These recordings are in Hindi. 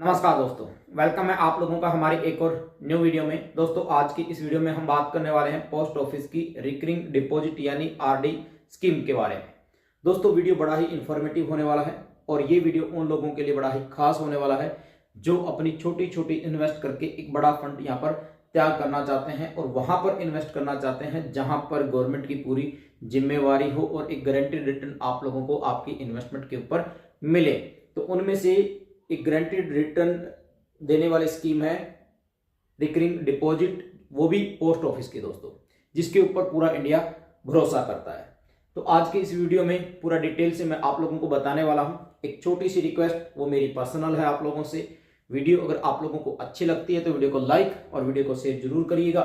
नमस्कार दोस्तों, वेलकम है आप लोगों का हमारे एक और न्यू वीडियो में। दोस्तों आज की इस वीडियो में हम बात करने वाले हैं पोस्ट ऑफिस की रिकरिंग डिपॉजिट यानी आरडी स्कीम के बारे में। दोस्तों वीडियो बड़ा ही इंफॉर्मेटिव होने वाला है और ये वीडियो उन लोगों के लिए बड़ा ही खास होने वाला है जो अपनी छोटी छोटी इन्वेस्ट करके एक बड़ा फंड यहाँ पर तैयार करना चाहते हैं और वहां पर इन्वेस्ट करना चाहते हैं जहां पर गवर्नमेंट की पूरी जिम्मेवारी हो और एक गारंटीड रिटर्न आप लोगों को आपकी इन्वेस्टमेंट के ऊपर मिले। तो उनमें से एक गारंटीड रिटर्न देने वाली स्कीम है रिकरिंग डिपॉजिट, वो भी पोस्ट ऑफिस की दोस्तों, जिसके ऊपर पूरा इंडिया भरोसा करता है। तो आज के इस वीडियो में पूरा डिटेल से मैं आप लोगों को बताने वाला हूं। एक छोटी सी रिक्वेस्ट, वो मेरी पर्सनल है आप लोगों से। वीडियो अगर आप लोगों को अच्छी लगती है तो वीडियो को लाइक और वीडियो को शेयर जरूर करिएगा।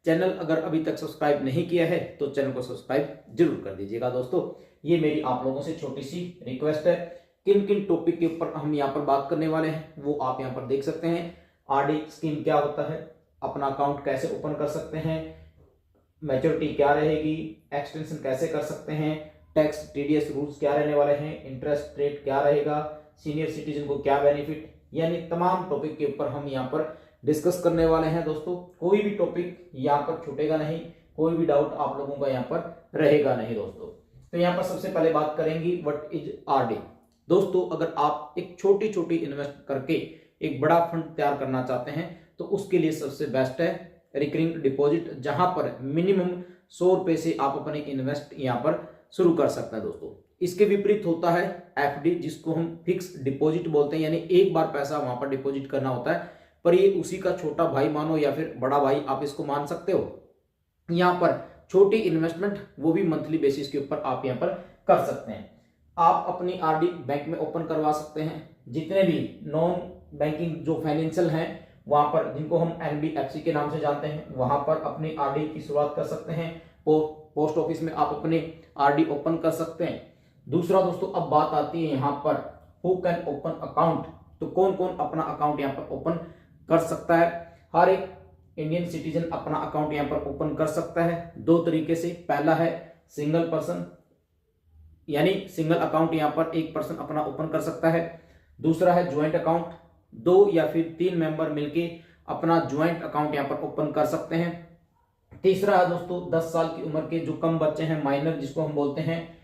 चैनल अगर अभी तक सब्सक्राइब नहीं किया है तो चैनल को सब्सक्राइब जरूर कर दीजिएगा। दोस्तों ये मेरी आप लोगों से छोटी सी रिक्वेस्ट है। किन किन टॉपिक के ऊपर हम यहाँ पर बात करने वाले हैं वो आप यहाँ पर देख सकते हैं। आरडी स्कीम क्या होता है, अपना अकाउंट कैसे ओपन कर सकते हैं, मैच्योरिटी क्या रहेगी, एक्सटेंशन कैसे कर सकते हैं, टैक्स टीडीएस रूल्स क्या रहने वाले हैं, इंटरेस्ट रेट क्या रहेगा, सीनियर सिटीजन को क्या बेनिफिट, यानी तमाम टॉपिक के ऊपर हम यहाँ पर डिस्कस करने वाले हैं। दोस्तों कोई भी टॉपिक यहाँ पर छूटेगा नहीं, कोई भी डाउट आप लोगों का यहाँ पर रहेगा नहीं। दोस्तों तो यहाँ पर सबसे पहले बात करेंगे व्हाट इज आरडी। दोस्तों अगर आप एक छोटी छोटी इन्वेस्ट करके एक बड़ा फंड तैयार करना चाहते हैं तो उसके लिए सबसे बेस्ट है रिकरिंग डिपॉजिट, जहां पर मिनिमम 100 रुपए से आप अपने इन्वेस्ट यहां पर शुरू कर सकते हैं। दोस्तों इसके विपरीत होता है एफडी, जिसको हम फिक्स डिपॉजिट बोलते हैं, यानी एक बार पैसा वहां पर डिपॉजिट करना होता है, पर ये उसी का छोटा भाई मानो या फिर बड़ा भाई आप इसको मान सकते हो। यहाँ पर छोटी इन्वेस्टमेंट वो भी मंथली बेसिस के ऊपर आप यहाँ पर कर सकते हैं। आप अपनी आरडी बैंक में ओपन करवा सकते हैं। जितने भी नॉन बैंकिंग जो फाइनेंशियल हैं वहां पर, जिनको हम एनबीएफसी के नाम से जानते हैं, वहां पर अपनी आरडी की शुरुआत कर सकते हैं। पोस्ट ऑफिस में आप अपने आरडी ओपन कर सकते हैं। दूसरा दोस्तों अब बात आती है यहाँ पर हु कैन ओपन अकाउंट। तो कौन कौन अपना अकाउंट यहाँ पर ओपन कर सकता है। हर एक इंडियन सिटीजन अपना अकाउंट यहाँ पर ओपन कर सकता है दो तरीके से। पहला है सिंगल पर्सन, यानी सिंगल अकाउंट यहां पर एक पर्सन अपना ओपन कर सकता है। दूसरा है ज्वाइंट अकाउंट, 2 या फिर 3 मेंबर मिलके अपना ज्वाइंट अकाउंट यहां पर ओपन कर सकते हैं। तीसरा है दोस्तों 10 साल की उम्र के जो कम बच्चे हैं, माइनर जिसको हम बोलते हैं,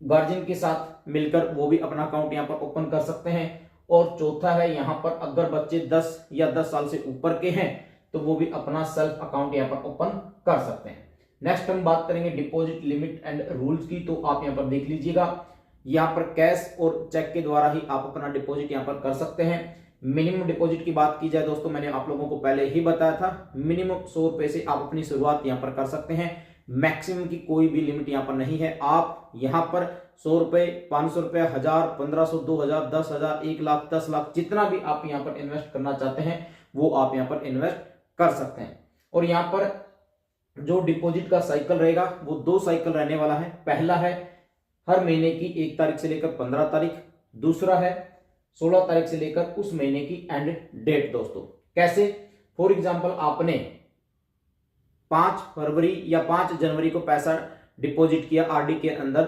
गार्जियन के साथ मिलकर वो भी अपना अकाउंट यहां पर ओपन कर सकते हैं। और चौथा है यहां पर अगर बच्चे 10 या 10 साल से ऊपर के हैं तो वो भी अपना सेल्फ अकाउंट यहां पर ओपन कर सकते हैं। नेक्स्ट हम बात करेंगे डिपॉजिट लिमिट एंड रूल्स की। तो आप यहां पर देख लीजिएगा, यहां पर कैश और चेक के द्वारा ही आप अपना डिपॉजिट यहां पर कर सकते हैं। मिनिमम डिपॉजिट की बात की जाए दोस्तों, मैंने आप लोगों को पहले ही बताया था, मिनिमम 100 रुपए से आप अपनी शुरुआत यहां पर कर सकते हैं। मैक्सिमम की कोई भी लिमिट यहां पर नहीं है। आप यहां पर 100 रुपए, 500 रुपए, 1000, 1500, 2000, 10,000, 1 लाख, 10 लाख, जितना भी आप यहां पर इन्वेस्ट करना चाहते हैं वो आप यहां पर इन्वेस्ट कर सकते हैं। और यहां पर जो डिपॉजिट का साइकिल रहेगा वो 2 साइकिल रहने वाला है। पहला है हर महीने की 1 तारीख से लेकर 15 तारीख, दूसरा है 16 तारीख से लेकर उस महीने की एंड डेट। दोस्तों कैसे, फॉर एग्जांपल आपने 5 फरवरी या 5 जनवरी को पैसा डिपॉजिट किया आरडी के अंदर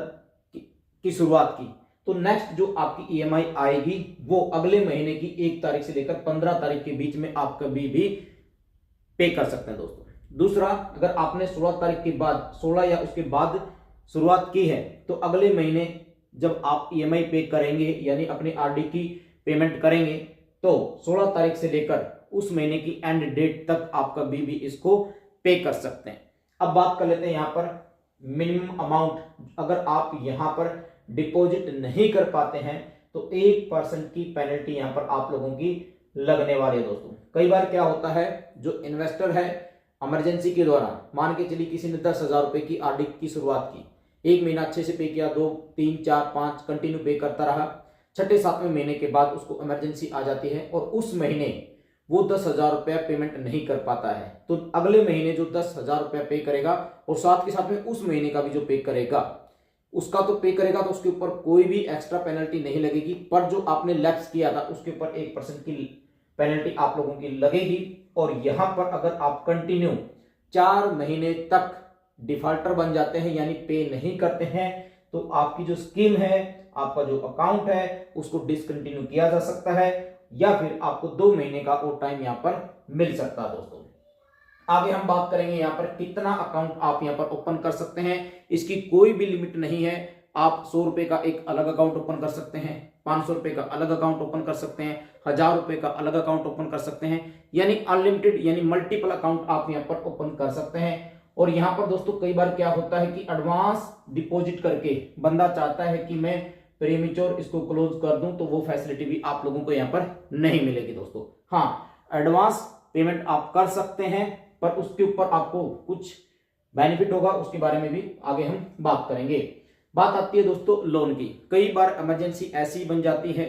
की शुरुआत की, तो नेक्स्ट जो आपकी ईएमआई आएगी वो अगले महीने की 1 तारीख से लेकर 15 तारीख के बीच में आप कभी भी पे कर सकते हैं। दोस्तों दूसरा, अगर आपने 16 तारीख के बाद 16 या उसके बाद शुरुआत की है तो अगले महीने जब आप ईएमआई पे करेंगे यानी अपनी आरडी की पेमेंट करेंगे तो 16 तारीख से लेकर उस महीने की एंड डेट तक आप कभी भी इसको पे कर सकते हैं। अब बात कर लेते हैं यहाँ पर मिनिमम अमाउंट। अगर आप यहाँ पर डिपॉजिट नहीं कर पाते हैं तो 1% की पेनल्टी यहाँ पर आप लोगों की लगने वाली है। दोस्तों कई बार क्या होता है, जो इन्वेस्टर है इमरजेंसी के दौरान, मान के चलिए किसी ने 10,000 रुपए की आरडी की शुरुआत की, 1 महीना अच्छे से पे किया, 2, 3, 4, 5 कंटिन्यू पे करता रहा, 6ठे 7वें महीने के बाद उसको इमरजेंसी आ जाती है और उस महीने वो 10,000 रुपया पेमेंट नहीं कर पाता है, तो अगले महीने जो 10,000 रुपया पे करेगा और साथ के साथ में उस महीने का भी जो पे करेगा उसका तो पे करेगा, तो उसके ऊपर कोई भी एक्स्ट्रा पेनल्टी नहीं लगेगी, पर जो आपने लैप्स किया था उसके ऊपर 1% की पेनल्टी आप लोगों की लगेगी। और यहां पर अगर आप कंटिन्यू 4 महीने तक डिफॉल्टर बन जाते हैं यानी पे नहीं करते हैं तो आपकी जो स्कीम है आपका जो अकाउंट है उसको डिसकंटिन्यू किया जा सकता है, या फिर आपको 2 महीने का और टाइम यहाँ पर मिल सकता है। दोस्तों आगे हम बात करेंगे यहाँ पर कितना अकाउंट आप यहाँ पर ओपन कर सकते हैं। इसकी कोई भी लिमिट नहीं है। आप 100 रुपए का एक अलग अकाउंट ओपन कर सकते हैं, 500 रुपए का अलग अकाउंट ओपन कर सकते हैं, 1000 रुपए का अलग अकाउंट ओपन कर सकते हैं, यानी अनलिमिटेड यानी मल्टीपल अकाउंट आप यहाँ पर ओपन कर सकते हैं। और यहाँ पर दोस्तों कई बार क्या होता है कि एडवांस डिपॉजिट करके बंदा चाहता है कि मैं प्रीमेच्योर इसको क्लोज कर दूं, तो वो फैसिलिटी भी आप लोगों को यहाँ पर नहीं मिलेगी। दोस्तों हाँ, एडवांस पेमेंट आप कर सकते हैं, पर उसके ऊपर आपको कुछ बेनिफिट होगा, उसके बारे में भी आगे हम बात करेंगे। बात आती है दोस्तों लोन की। कई बार इमरजेंसी ऐसी बन जाती है,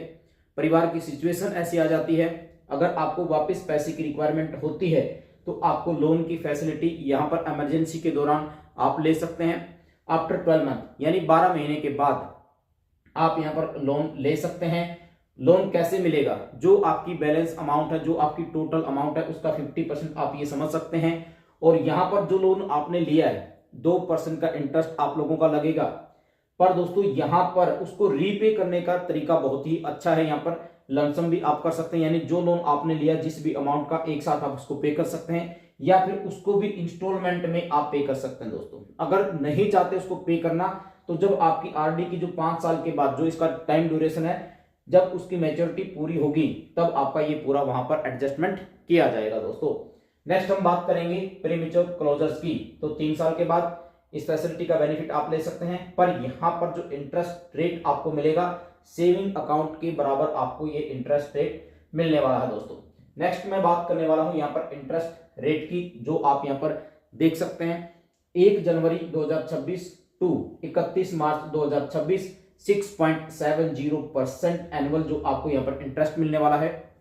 परिवार की सिचुएशन ऐसी आ जाती है, अगर आपको वापस पैसे की रिक्वायरमेंट होती है तो आपको लोन की फैसिलिटी यहाँ पर इमरजेंसी के दौरान आप ले सकते हैं। आफ्टर 12 मंथ यानी 12 महीने के बाद आप यहाँ पर लोन ले सकते हैं। लोन कैसे मिलेगा? जो आपकी बैलेंस अमाउंट है, जो आपकी टोटल अमाउंट है, उसका 50% आप ये समझ सकते हैं। और यहाँ पर जो लोन आपने लिया है 2% का इंटरेस्ट आप लोगों का लगेगा, पर दोस्तों यहाँ पर उसको रीपे करने का तरीका बहुत ही अच्छा है। यहाँ पर लमसम भी आप कर सकते हैं, यानी जो लोन आपने लिया जिस भी अमाउंट का एक साथ आप उसको पे कर सकते हैं, या फिर उसको भी इंस्टॉलमेंट में आप पे कर सकते हैं। दोस्तों अगर नहीं चाहते उसको पे करना, तो जब आपकी आरडी की जो 5 साल के बाद जो इसका टाइम ड्यूरेशन है, जब उसकी मैच्योरिटी पूरी होगी तब आपका ये पूरा वहां पर एडजस्टमेंट किया जाएगा। दोस्तों नेक्स्ट हम बात करेंगे प्रीमेच्योर क्लोजर्स की। तो 3 साल के बाद इस फैसिलिटी का बेनिफिट आप ले सकते हैं, पर यहाँ पर जो इंटरेस्ट रेट आपको मिलेगा सेविंग अकाउंट के बराबर आपको ये इंटरेस्ट रेट मिलने वाला है। दोस्तों नेक्स्ट मैं बात करने वाला हूं यहाँ पर इंटरेस्ट रेट की, जो आप यहाँ पर देख सकते हैं 1 जनवरी 2026 टू 31 मार्च 2026 6.70% एनुअल जो आपको यहाँ पर इंटरेस्ट मिलने वाला है।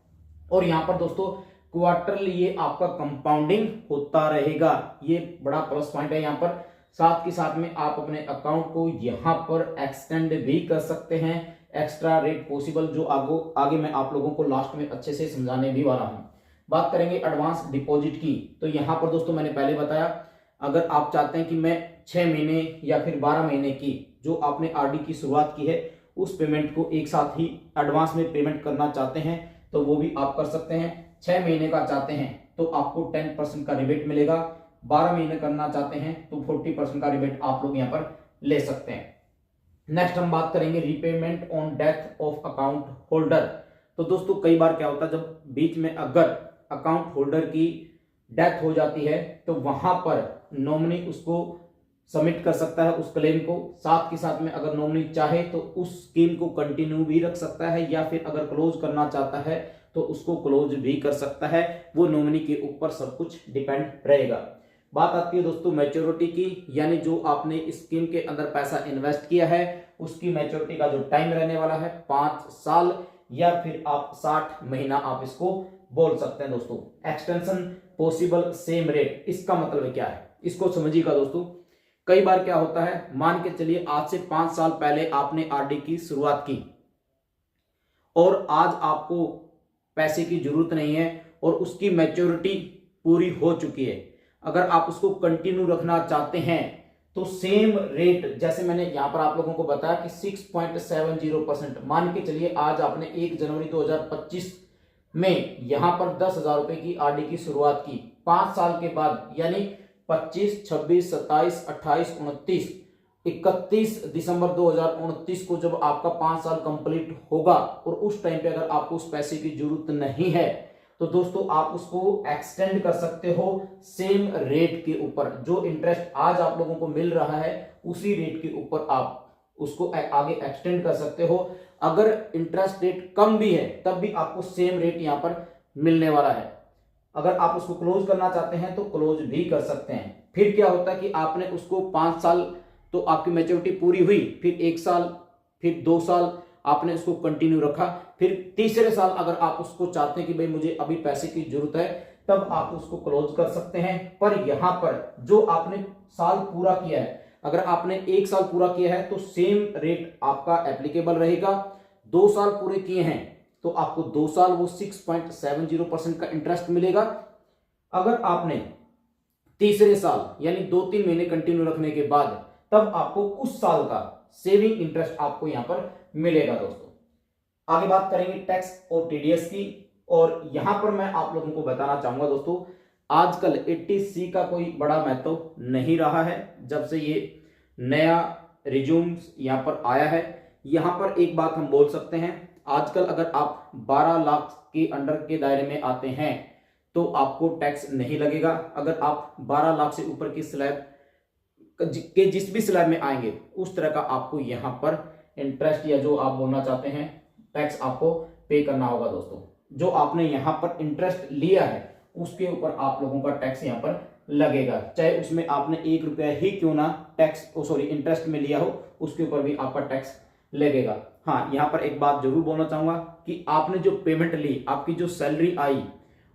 और यहाँ पर दोस्तों क्वार्टरली ये आपका कंपाउंडिंग होता रहेगा, ये बड़ा प्लस पॉइंट है। यहाँ पर साथ के साथ में आप अपने अकाउंट को यहाँ पर एक्सटेंड भी कर सकते हैं, एक्स्ट्रा रेट पॉसिबल, जो आगे मैं आप लोगों को लास्ट में अच्छे से समझाने भी वाला हूँ। बात करेंगे एडवांस डिपॉजिट की। तो यहाँ पर दोस्तों मैंने पहले बताया, अगर आप चाहते हैं कि मैं 6 महीने या फिर 12 महीने की जो आपने आरडी की शुरुआत की है उस पेमेंट को एक साथ ही एडवांस में पेमेंट करना चाहते हैं, तो वो भी आप कर सकते हैं। 6 महीने का चाहते हैं तो आपको 10% का रिबेट मिलेगा, 12 महीने करना चाहते हैं तो 40% का रिबेट आप लोग यहाँ पर ले सकते हैं। नेक्स्ट हम बात करेंगे repayment on death of account holder. तो दोस्तों कई बार क्या होता है, जब बीच में अगर अकाउंट होल्डर की डेथ हो जाती है तो वहां पर नॉमिनी उसको सबमिट कर सकता है उस क्लेम को। साथ के साथ में अगर नॉमिनी चाहे तो उस स्कीम को कंटिन्यू भी रख सकता है, या फिर अगर क्लोज करना चाहता है तो उसको क्लोज भी कर सकता है। वो नॉमिनी के ऊपर सब कुछ डिपेंड रहेगा। बात आती है दोस्तों मैच्योरिटी की, यानी जो आपने इस स्कीम के अंदर पैसा इन्वेस्ट किया है उसकी मैच्योरिटी का जो टाइम रहने वाला है 5 साल, या फिर आप 60 महीना आप इसको बोल सकते हैं। दोस्तों एक्सटेंशन पॉसिबल सेम रेट, इसका मतलब क्या है इसको समझिएगा। दोस्तों कई बार क्या होता है, मान के चलिए आज से 5 साल पहले आपने आरडी की शुरुआत की और आज आपको पैसे की जरूरत नहीं है और उसकी मैच्योरिटी पूरी हो चुकी है। अगर आप उसको कंटिन्यू रखना चाहते हैं तो सेम रेट, जैसे मैंने यहां पर आप लोगों को बताया कि 6.70%, मान के चलिए आज आपने 1 जनवरी 2025 में यहां पर 10,000 रुपए की आरडी की शुरुआत की। 5 साल के बाद यानी 25, 26, 27, 28, 29, 31 दिसंबर 2029 को जब आपका 5 साल कंप्लीट होगा और उस टाइम पे अगर आपको उस पैसे की जरूरत नहीं है तो दोस्तों आप उसको एक्सटेंड कर सकते हो सेम रेट के ऊपर। जो इंटरेस्ट आज आप लोगों को मिल रहा है उसी रेट के ऊपर आप उसको आगे एक्सटेंड कर सकते हो। अगर इंटरेस्ट रेट कम भी है तब भी आपको सेम रेट यहां पर मिलने वाला है। अगर आप उसको क्लोज करना चाहते हैं तो क्लोज भी कर सकते हैं। फिर क्या होता है कि आपने उसको 5 साल तो आपकी मैच्योरिटी पूरी हुई, फिर 1 साल, फिर 2 साल आपने उसको कंटिन्यू रखा, फिर तीसरे साल अगर आप उसको चाहते हैं कि भाई मुझे अभी पैसे की जरूरत है तब आप उसको क्लोज कर सकते हैं। पर यहां पर जो आपने साल पूरा किया है, अगर आपने 1 साल पूरा किया है तो सेम रेट आपका एप्लीकेबल रहेगा। 2 साल पूरे किए हैं तो आपको 2 साल वो 6.70% का इंटरेस्ट मिलेगा। अगर आपने तीसरे साल यानी 2-3 महीने कंटिन्यू रखने के बाद तब आपको उस साल का सेविंग इंटरेस्ट आपको यहां पर मिलेगा दोस्तों। आगे बात करेंगे टैक्स और टीडीएस की, और यहां पर मैं आप लोगों को बताना चाहूंगा दोस्तों, आजकल 80C का कोई बड़ा महत्व नहीं रहा है जब से ये नया रिज्यूम्स यहां पर आया है। यहां पर एक बात हम बोल सकते हैं, आजकल अगर आप 12 लाख के अंडर के दायरे में आते हैं तो आपको टैक्स नहीं लगेगा। अगर आप 12 लाख से ऊपर की स्लैब के जिस भी स्लैब में आएंगे उस तरह का आपको यहां पर इंटरेस्ट या जो आप बोलना चाहते हैं टैक्स आपको पे करना होगा दोस्तों। जो आपने यहां पर इंटरेस्ट लिया है उसके ऊपर आप लोगों का टैक्स यहां पर लगेगा, चाहे उसमें आपने 1 रुपया ही क्यों ना इंटरेस्ट में लिया हो, उसके ऊपर भी आपका टैक्स लगेगा। हाँ, यहां पर एक बात जरूर बोलना चाहूंगा कि आपने जो पेमेंट ली, आपकी जो सैलरी आई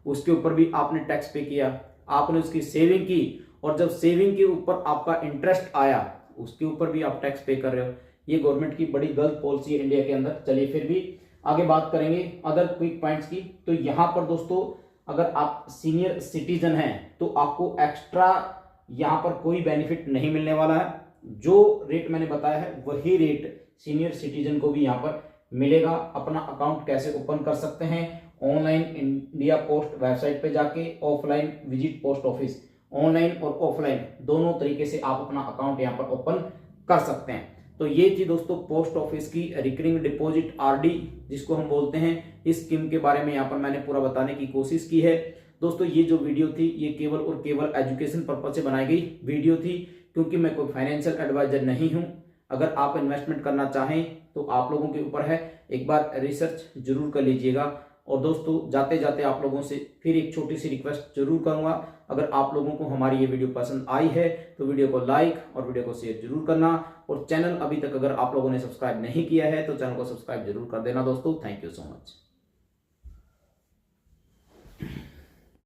उसके ऊपर भी आपने टैक्स पे किया, आपने उसकी सेविंग की और जब सेविंग के ऊपर आपका इंटरेस्ट आया उसके ऊपर भी आप टैक्स पे कर रहे हो। ये गवर्नमेंट की बड़ी गलत पॉलिसी है इंडिया के अंदर। चलिए फिर भी आगे बात करेंगे अदर क्विक पॉइंट्स की। तो यहां पर दोस्तों अगर आप सीनियर सिटीजन हैं तो आपको एक्स्ट्रा यहां पर कोई बेनिफिट नहीं मिलने वाला है। जो रेट मैंने बताया है वही रेट सीनियर सिटीजन को भी यहां पर मिलेगा। अपना अकाउंट कैसे ओपन कर सकते हैं, ऑनलाइन इंडिया पोस्ट वेबसाइट पे जाके, offline visit post office, online और ऑफलाइन दोनों तरीके से आप अपना अकाउंट यहां पर ओपन कर सकते हैं। तो ये थी दोस्तों पोस्ट ऑफिस की रिकरिंग डिपॉजिट आरडी जिसको हम बोलते हैं, इस स्कीम के बारे में यहाँ पर मैंने पूरा बताने की कोशिश की है दोस्तों। ये जो वीडियो थी ये केवल और केवल एजुकेशन पर्पज से बनाई गई वीडियो थी, क्योंकि मैं कोई फाइनेंशियल एडवाइजर नहीं हूं। अगर आप इन्वेस्टमेंट करना चाहें तो आप लोगों के ऊपर है, एक बार रिसर्च जरूर कर लीजिएगा। और दोस्तों जाते जाते आप लोगों से फिर एक छोटी सी रिक्वेस्ट जरूर करूंगा, अगर आप लोगों को हमारी ये वीडियो पसंद आई है तो वीडियो को लाइक और वीडियो को शेयर जरूर करना, और चैनल अभी तक अगर आप लोगों ने सब्सक्राइब नहीं किया है तो चैनल को सब्सक्राइब जरूर कर देना दोस्तों। Thank you so much.